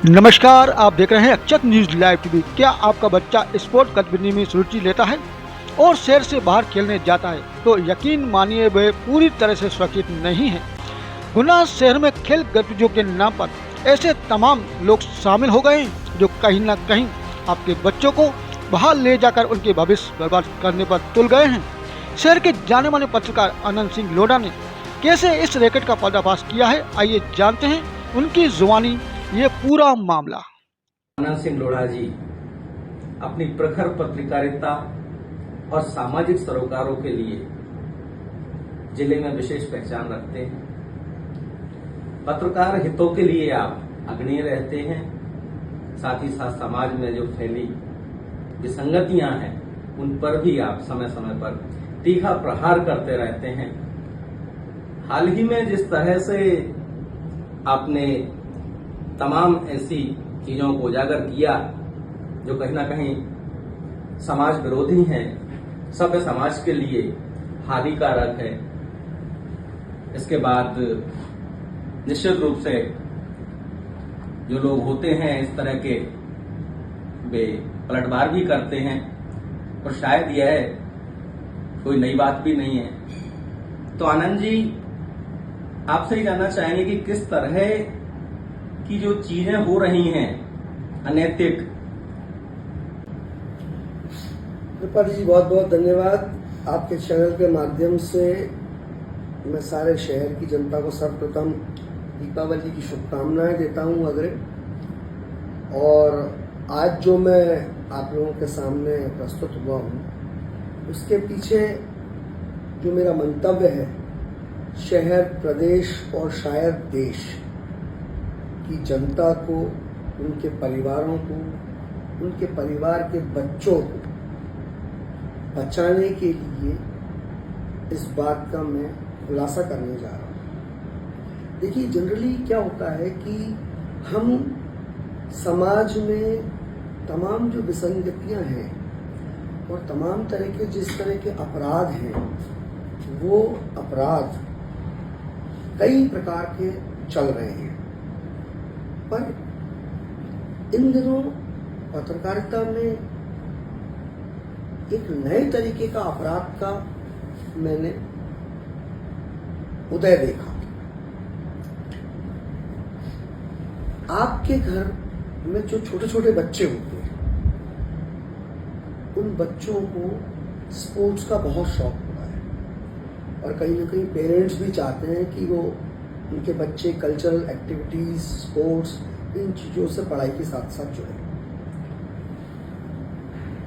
नमस्कार, आप देख रहे हैं अक्षत न्यूज लाइव टीवी। क्या आपका बच्चा स्पोर्ट गतिविधि में रुचि लेता है और शहर से बाहर खेलने जाता है तो यकीन मानिए वे पूरी तरह से सुरक्षित नहीं है। गुना शहर में खेल गतिविधियों के नाम पर ऐसे तमाम लोग शामिल हो गए हैं जो कहीं न कहीं आपके बच्चों को बाहर ले जाकर उनके भविष्य बर्बाद करने पर तुल गए हैं। शहर के जाने माने पत्रकार आनंद सिंह लोढ़ा ने कैसे इस रैकेट का पर्दाफाश किया है, आइए जानते हैं उनकी जुबानी ये पूरा मामला। आनंद सिंह लोढ़ा जी अपनी प्रखर पत्रकारिता और सामाजिक सरोकारों के लिए जिले में विशेष पहचान रखते हैं। पत्रकार हितों के लिए आप अग्रणी रहते हैं, साथ ही साथ समाज में जो फैली विसंगतियां हैं उन पर भी आप समय समय पर तीखा प्रहार करते रहते हैं। हाल ही में जिस तरह से आपने तमाम ऐसी चीजों को उजागर किया जो कहीं ना कहीं समाज विरोधी हैं, सभ्य समाज के लिए हानिकारक है, इसके बाद निश्चित रूप से जो लोग होते हैं इस तरह के वे पलटवार भी करते हैं और शायद यह कोई नई बात भी नहीं है। तो आनंद जी, आपसे ही जानना चाहेंगे कि किस तरह की जो चीजें हो रही हैं अनैतिक। त्रिपाठी जी, बहुत बहुत धन्यवाद। आपके चैनल के माध्यम से मैं सारे शहर की जनता को सर्वप्रथम दीपावली की शुभकामनाएं देता हूं अग्रे। और आज जो मैं आप लोगों के सामने प्रस्तुत हुआ हूं उसके पीछे जो मेरा मंतव्य है, शहर, प्रदेश और शायद देश की जनता को, उनके परिवारों को, उनके परिवार के बच्चों को बचाने के लिए इस बात का मैं खुलासा करने जा रहा हूँ। देखिए, जनरली क्या होता है कि हम समाज में तमाम जो विसंगतियां हैं और तमाम तरह के जिस तरह के अपराध हैं, वो अपराध कई प्रकार के चल रहे हैं। पर इन दिनों पत्रकारिता में एक नए तरीके का अपराध का मैंने उदय देखा। आपके घर में जो छोटे छोटे बच्चे होते हैं, उन बच्चों को स्पोर्ट्स का बहुत शौक होता है और कहीं ना कहीं पेरेंट्स भी चाहते हैं कि वो उनके बच्चे कल्चरल एक्टिविटीज, स्पोर्ट्स, इन चीजों से पढ़ाई के साथ साथ जुड़े।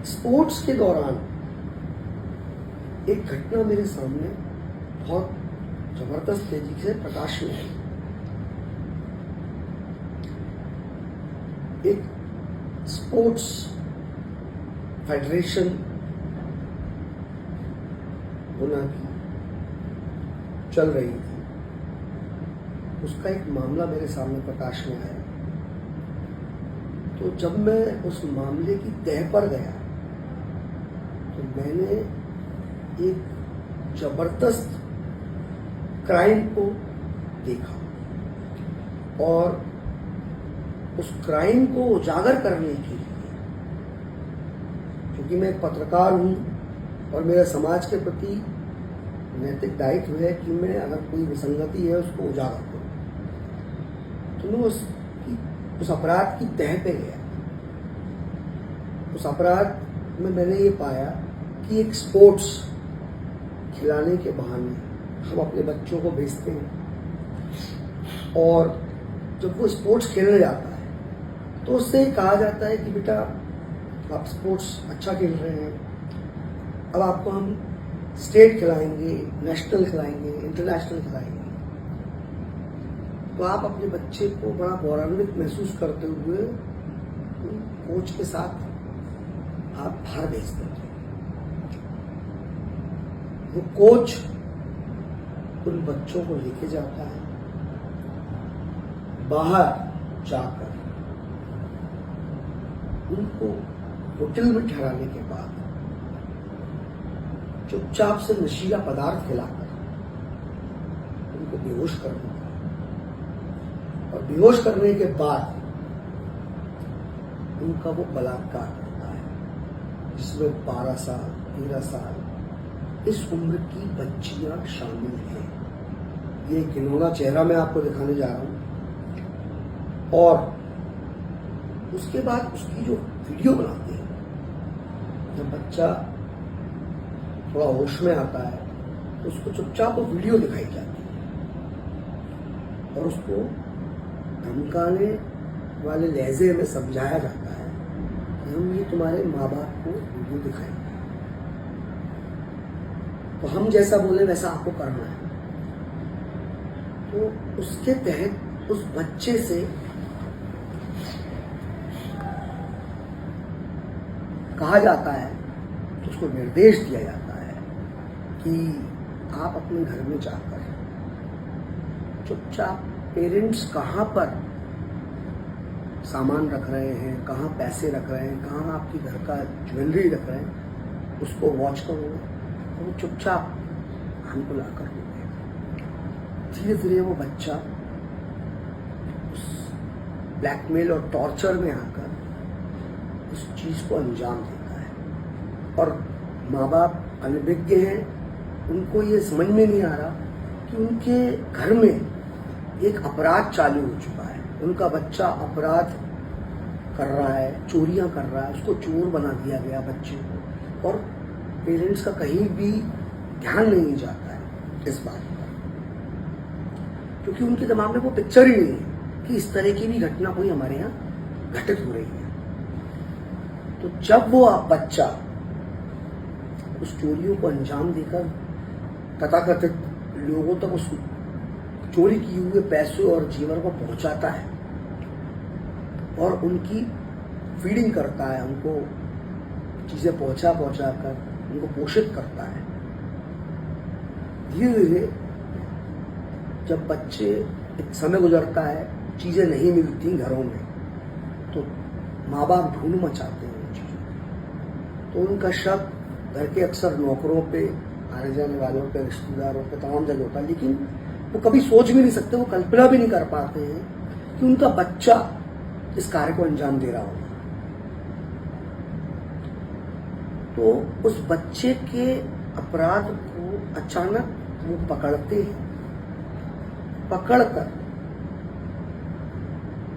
स्पोर्ट्स के दौरान एक घटना मेरे सामने बहुत जबरदस्त तेजी से प्रकाश में आई। एक स्पोर्ट्स फेडरेशन गुना की चल रही थी, उसका एक मामला मेरे सामने प्रकाश में आया। तो जब मैं उस मामले की तह पर गया तो मैंने एक जबरदस्त क्राइम को देखा और उस क्राइम को उजागर करने के लिए, क्योंकि मैं एक पत्रकार हूं और मेरा समाज के प्रति नैतिक दायित्व है कि मैं अगर कोई विसंगति है उसको उजागर करूं, तो मैं उस अपराध की तह पे गया। उस अपराध में मैंने ये पाया कि एक स्पोर्ट्स खिलाने के बहाने हम अपने बच्चों को भेजते हैं और जब वो स्पोर्ट्स खेलने जाता है तो उससे कहा जाता है कि बेटा आप स्पोर्ट्स अच्छा खेल रहे हैं, अब आपको हम स्टेट खिलाएंगे, नेशनल खिलाएंगे, इंटरनेशनल खिलाएंगे। तो आप अपने बच्चे को बड़ा गौरवान्वित महसूस करते हुए कोच के साथ आप बाहर भेज देते हैं। वो कोच उन बच्चों को लेके जाता है, बाहर जाकर उनको होटल में ठहराने के बाद चुपचाप से नशीला पदार्थ खिलाकर उनको बेहोश कर देता है और बेहोश करने के बाद उनका वो बलात्कार करता है, जिसमें 12 साल 13 साल इस उम्र की बच्चियां शामिल हैं। ये घिनौना चेहरा मैं आपको दिखाने जा रहा हूं। और उसके बाद उसकी जो वीडियो बनाते हैं, जब बच्चा थोड़ा होश में आता है तो उसको चुपचाप वो वीडियो दिखाई जाती है और उसको धमकाने वाले लहजे में समझाया जाता है कि हम ये तुम्हारे माँ बाप को वीडियो दिखाएंगे, तो हम जैसा बोले वैसा आपको करना है। तो उसके तहत उस बच्चे से कहा जाता है, तो उसको निर्देश दिया जाता है कि आप अपने घर में जाकर चुपचाप पेरेंट्स कहाँ पर सामान रख रहे हैं, कहाँ पैसे रख रहे हैं, कहाँ आपकी घर का ज्वेलरी रख रहे हैं, उसको वॉच करोगे तो वो चुपचाप हमको ला कर देगा। धीरे धीरे वो बच्चा उस ब्लैकमेल और टॉर्चर में आकर उस चीज को अंजाम देता है। और माँ बाप अनभिज्ञ हैं, उनको ये समझ में नहीं आ रहा कि उनके घर में एक अपराध चालू हो चुका है। उनका बच्चा अपराध कर रहा है, चोरियां कर रहा है, उसको चोर बना दिया गया बच्चे को, और पेरेंट्स का कहीं भी ध्यान नहीं जाता है इस बात पर, क्योंकि उनके दिमाग में वो पिक्चर ही नहीं है कि इस तरह की भी घटना कोई हमारे यहाँ घटित हो रही है। तो जब वो बच्चा उस चोरियों को अंजाम देकर तथाकथित लोगों तक उस चोरी किए हुए पैसे और जेवर को पहुंचाता है और उनकी फीडिंग करता है, उनको चीजें पहुंचा कर उनको पोषित करता है, धीरे धीरे जब बच्चे एक समय गुजरता है, चीजें नहीं मिलती घरों में, तो माँ बाप ढूंढ मचाते हैं उन चीजों को। तो उनका शक घर के अक्सर नौकरों पे, आने जाने वालों पे, रिश्तेदारों पे, तमाम जगह होता है, लेकिन वो कभी सोच भी नहीं सकते, वो कल्पना भी नहीं कर पाते हैं कि उनका बच्चा इस कार्य को अंजाम दे रहा होगा। तो उस बच्चे के अपराध को अचानक वो पकड़ते हैं, पकड़कर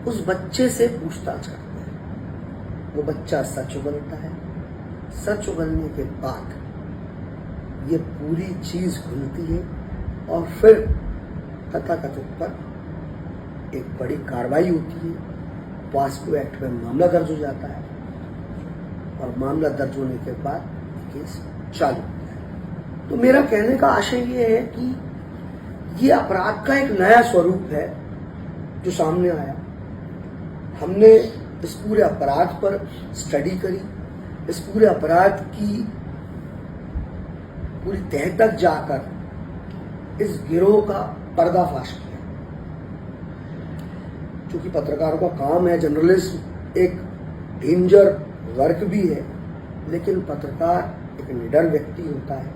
उस बच्चे से पूछताछ करते हैं। वो बच्चा सच उगलता है। सच उगलने के बाद ये पूरी चीज खुलती है और फिर तथाकथित पर एक बड़ी कार्रवाई होती है। पॉस्को एक्ट में मामला दर्ज हो जाता है और मामला दर्ज होने के बाद केस चालू होता है। तो मेरा कहने का आशय ये है कि ये अपराध का एक नया स्वरूप है जो सामने आया। हमने इस पूरे अपराध पर स्टडी करी, इस पूरे अपराध की पूरी तह तक जाकर इस गिरोह का पर्दाफाश किया। क्योंकि पत्रकारों का काम है, जर्नलिस्ट एक डेंजर वर्क भी है, लेकिन पत्रकार एक निडर व्यक्ति होता है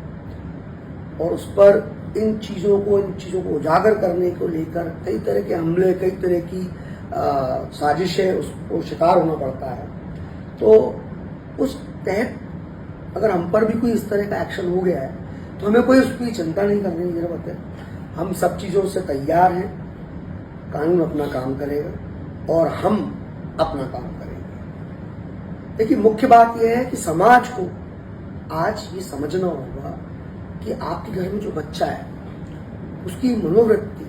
और उस पर इन चीज़ों को उजागर करने को लेकर कई तरह के हमले, कई तरह की साजिशें उसको शिकार होना पड़ता है। तो उस तहत अगर हम पर भी कोई इस तरह का एक्शन हो गया है तो हमें कोई उसकी चिंता नहीं करने की जरूरत है। हम सब चीज़ों से तैयार हैं, कानून अपना काम करेगा और हम अपना काम करेंगे। देखिए, मुख्य बात यह है कि समाज को आज ये समझना होगा कि आपके घर में जो बच्चा है उसकी मनोवृत्ति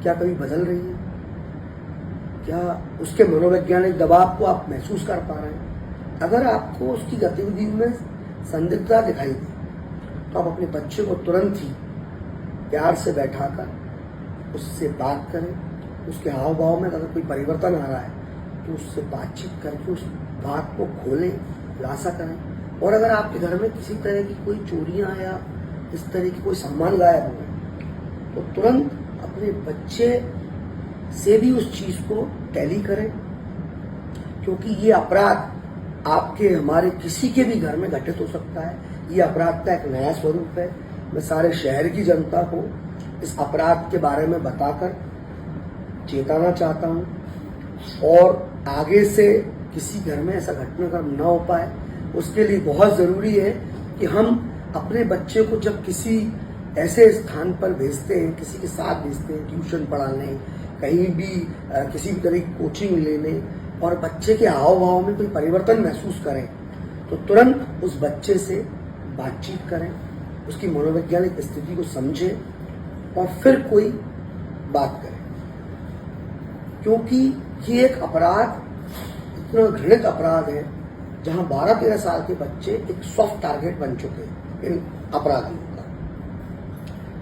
क्या कभी बदल रही है, क्या उसके मनोवैज्ञानिक दबाव को आप महसूस कर पा रहे हैं। अगर आपको उसकी गतिविधि में संदिग्धता दिखाई दे तो आप अपने बच्चे को तुरंत ही प्यार से बैठाकर उससे बात करें। उसके हाव भाव में अगर कोई परिवर्तन आ रहा है तो उससे बातचीत करके उस बात को खोलें, खुलासा करें। और अगर आपके घर में किसी तरह की कोई चोरियां या इस तरह की कोई सामान गायब हो तो तुरंत अपने बच्चे से भी उस चीज को टैली करें, क्योंकि ये अपराध आपके हमारे किसी के भी घर में घटित हो सकता है। ये अपराध का एक नया स्वरूप है। मैं सारे शहर की जनता को इस अपराध के बारे में बताकर चेताना चाहता हूँ और आगे से किसी घर में ऐसा घटनाक्रम न हो पाए, उसके लिए बहुत ज़रूरी है कि हम अपने बच्चे को जब किसी ऐसे स्थान पर भेजते हैं, किसी के साथ भेजते हैं, ट्यूशन पढ़ाने, कहीं भी किसी भी तरह की कोचिंग लेने, और बच्चे के हाव भाव में कोई परिवर्तन महसूस करें तो तुरंत उस बच्चे से बातचीत करें, उसकी मनोवैज्ञानिक स्थिति को समझें और फिर कोई बात करें। क्योंकि ये एक अपराध, इतना घृणित अपराध है जहां 12-13 साल के बच्चे एक सॉफ्ट टारगेट बन चुके हैं इन अपराधियों का।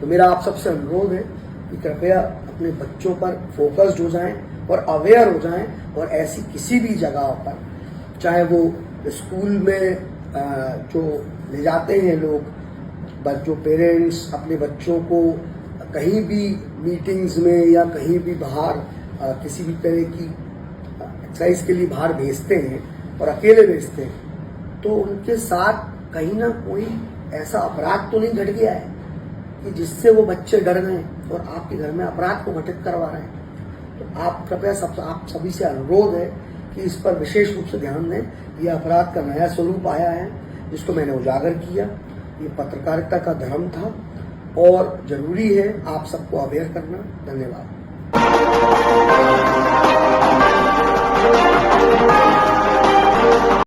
तो मेरा आप सबसे अनुरोध है कि कृपया अपने बच्चों पर फोकस्ड हो जाएं और अवेयर हो जाएं, और ऐसी किसी भी जगह पर, चाहे वो स्कूल में जो ले जाते हैं लोग, जो पेरेंट्स अपने बच्चों को कहीं भी मीटिंग्स में या कहीं भी बाहर किसी भी तरह की एक्सरसाइज के लिए बाहर भेजते हैं और अकेले भेजते हैं, तो उनके साथ कहीं ना कोई ऐसा अपराध तो नहीं घट गया है कि जिससे वो बच्चे डर गए और आपके घर में अपराध को घटित करवा रहे हैं। तो आप कृपया आप सभी से अनुरोध है कि इस पर विशेष रूप से ध्यान दें। यह अपराध का नया स्वरूप आया है जिसको मैंने उजागर किया। ये पत्रकारिता का धर्म था और जरूरी है आप सबको अवेयर करना। धन्यवाद।